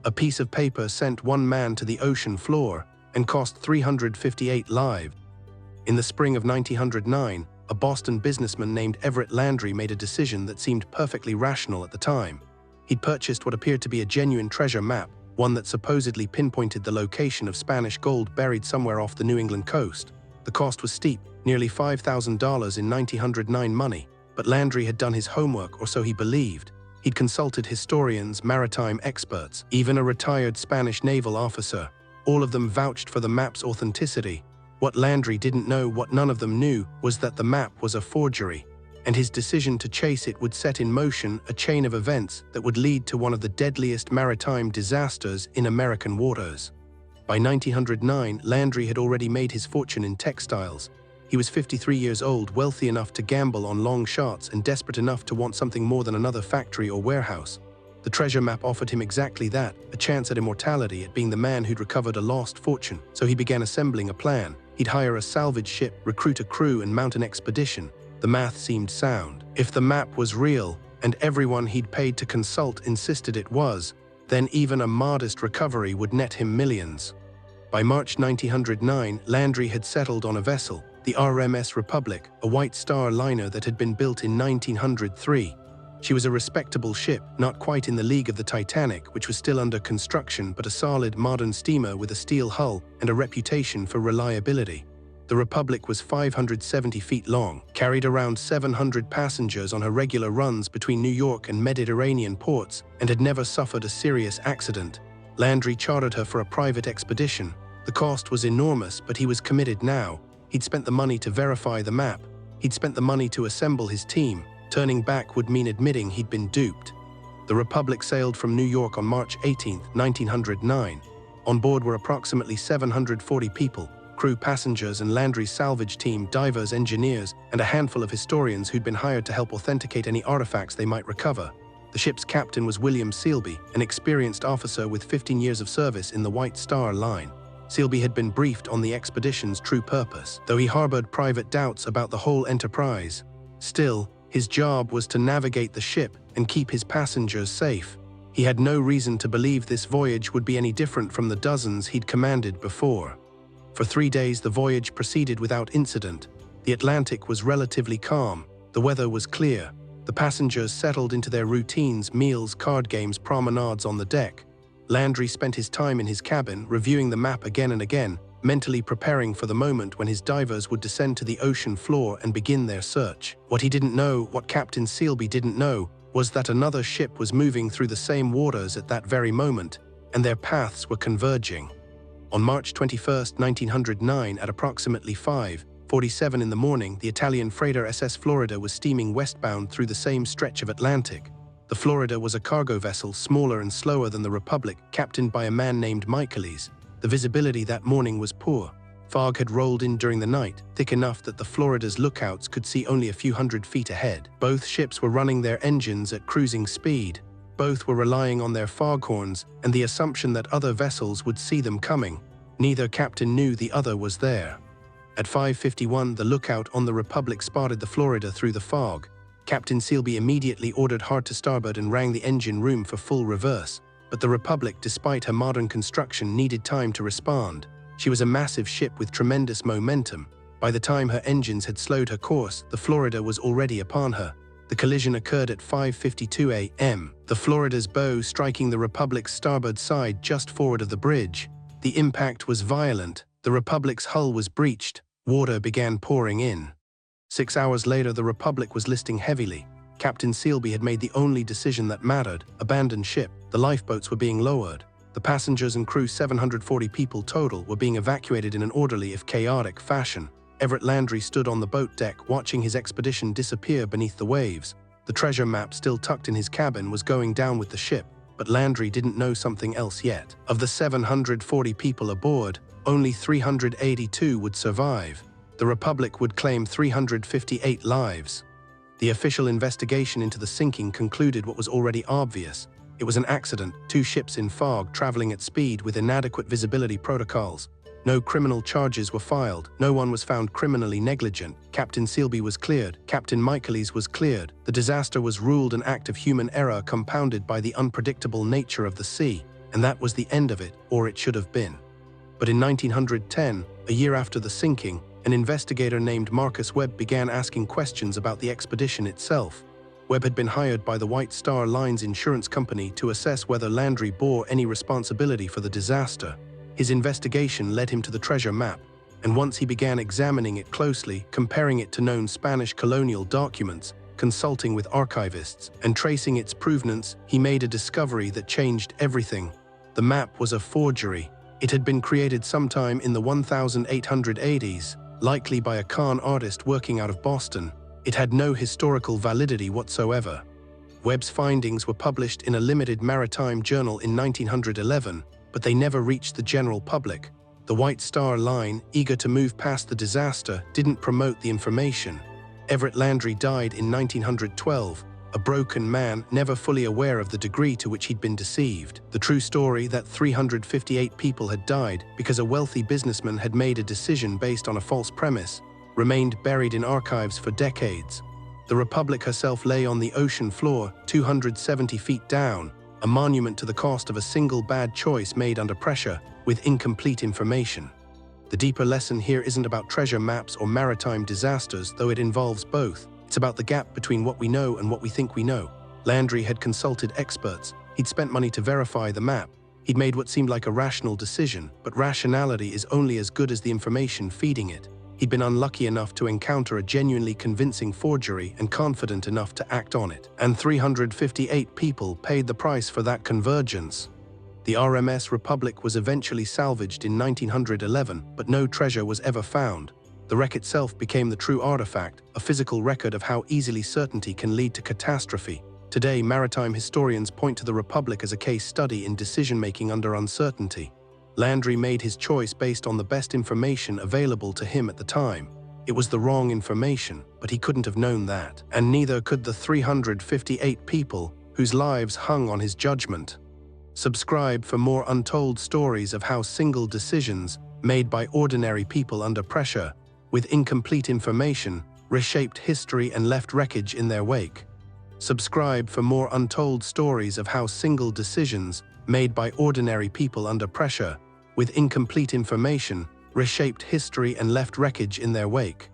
A piece of paper sent one man to the ocean floor and cost 358 lives. In the spring of 1909, a Boston businessman named Everett Landry made a decision that seemed perfectly rational at the time. He'd purchased what appeared to be a genuine treasure map, one that supposedly pinpointed the location of Spanish gold buried somewhere off the New England coast. The cost was steep, nearly $5,000 in 1909 money, but Landry had done his homework, or so he believed. He'd consulted historians, maritime experts, even a retired Spanish naval officer. All of them vouched for the map's authenticity. What Landry didn't know, what none of them knew, was that the map was a forgery, and his decision to chase it would set in motion a chain of events that would lead to one of the deadliest maritime disasters in American waters. By 1909, Landry had already made his fortune in textiles. He was 53 years old, wealthy enough to gamble on long shots and desperate enough to want something more than another factory or warehouse. The treasure map offered him exactly that, a chance at immortality, at being the man who'd recovered a lost fortune. So he began assembling a plan. He'd hire a salvage ship, recruit a crew, and mount an expedition. The math seemed sound. If the map was real, and everyone he'd paid to consult insisted it was, then even a modest recovery would net him millions. By March 1909, Landry had settled on a vessel, the RMS Republic, a White Star liner that had been built in 1903. She was a respectable ship, not quite in the league of the Titanic, which was still under construction, but a solid modern steamer with a steel hull and a reputation for reliability. The Republic was 570 feet long, carried around 700 passengers on her regular runs between New York and Mediterranean ports, and had never suffered a serious accident. Landry chartered her for a private expedition. The cost was enormous, but he was committed now. He'd spent the money to verify the map. He'd spent the money to assemble his team. Turning back would mean admitting he'd been duped. The Republic sailed from New York on March 18, 1909. On board were approximately 740 people, crew, passengers, and Landry's salvage team, divers, engineers, and a handful of historians who'd been hired to help authenticate any artifacts they might recover. The ship's captain was William Selby, an experienced officer with 15 years of service in the White Star Line. Selby had been briefed on the expedition's true purpose, though he harbored private doubts about the whole enterprise. Still, his job was to navigate the ship and keep his passengers safe. He had no reason to believe this voyage would be any different from the dozens he'd commanded before. For 3 days, the voyage proceeded without incident. The Atlantic was relatively calm. The weather was clear. The passengers settled into their routines, meals, card games, promenades on the deck. Landry spent his time in his cabin, reviewing the map again and again, mentally preparing for the moment when his divers would descend to the ocean floor and begin their search. What he didn't know, what Captain Selby didn't know, was that another ship was moving through the same waters at that very moment, and their paths were converging. On March 21, 1909, at approximately 5:47 in the morning, the Italian freighter SS Florida was steaming westbound through the same stretch of Atlantic. The Florida was a cargo vessel, smaller and slower than the Republic, captained by a man named Michaelis. The visibility that morning was poor. Fog had rolled in during the night, thick enough that the Florida's lookouts could see only a few hundred feet ahead. Both ships were running their engines at cruising speed. Both were relying on their foghorns and the assumption that other vessels would see them coming. Neither captain knew the other was there. At 5:51, the lookout on the Republic spotted the Florida through the fog. Captain Selby immediately ordered hard to starboard and rang the engine room for full reverse. But the Republic, despite her modern construction, needed time to respond. She was a massive ship with tremendous momentum. By the time her engines had slowed her course, the Florida was already upon her. The collision occurred at 5:52 a.m., the Florida's bow striking the Republic's starboard side just forward of the bridge. The impact was violent. The Republic's hull was breached. Water began pouring in. 6 hours later, the Republic was listing heavily. Captain Selby had made the only decision that mattered: abandon ship. The lifeboats were being lowered. The passengers and crew, 740 people total, were being evacuated in an orderly if chaotic fashion. Everett Landry stood on the boat deck, watching his expedition disappear beneath the waves. The treasure map, still tucked in his cabin, was going down with the ship, but Landry didn't know something else yet. Of the 740 people aboard, only 382 would survive. The Republic would claim 358 lives. The official investigation into the sinking concluded what was already obvious. It was an accident, 2 ships in fog traveling at speed with inadequate visibility protocols. No criminal charges were filed. No one was found criminally negligent. Captain Selby was cleared. Captain Michaelis was cleared. The disaster was ruled an act of human error compounded by the unpredictable nature of the sea. and that was the end of it, or it should have been. But in 1910, a year after the sinking, an investigator named Marcus Webb began asking questions about the expedition itself. Webb had been hired by the White Star Line's insurance company to assess whether Landry bore any responsibility for the disaster. His investigation led him to the treasure map, and once he began examining it closely, comparing it to known Spanish colonial documents, consulting with archivists, and tracing its provenance, he made a discovery that changed everything. The map was a forgery. It had been created sometime in the 1880s, likely by a con artist working out of Boston. It had no historical validity whatsoever. Webb's findings were published in a limited maritime journal in 1911, but they never reached the general public. The White Star Line, eager to move past the disaster, didn't promote the information. Everett Landry died in 1912, a broken man, never fully aware of the degree to which he'd been deceived. The true story that 358 people had died because a wealthy businessman had made a decision based on a false premise remained buried in archives for decades. The Republic herself lay on the ocean floor, 270 feet down, a monument to the cost of a single bad choice made under pressure, with incomplete information. The deeper lesson here isn't about treasure maps or maritime disasters, though it involves both. It's about the gap between what we know and what we think we know. Landry had consulted experts. He'd spent money to verify the map. He'd made what seemed like a rational decision, but rationality is only as good as the information feeding it. He'd been unlucky enough to encounter a genuinely convincing forgery and confident enough to act on it. And 358 people paid the price for that convergence. The RMS Republic was eventually salvaged in 1911, but no treasure was ever found. The wreck itself became the true artifact, a physical record of how easily certainty can lead to catastrophe. Today, maritime historians point to the Republic as a case study in decision-making under uncertainty. Landry made his choice based on the best information available to him at the time. It was the wrong information, but he couldn't have known that. And neither could the 358 people whose lives hung on his judgment. Subscribe for more untold stories of how single decisions made by ordinary people under pressure, with incomplete information, reshaped history and left wreckage in their wake. Subscribe for more untold stories of how single decisions made by ordinary people under pressure, with incomplete information, reshaped history and left wreckage in their wake.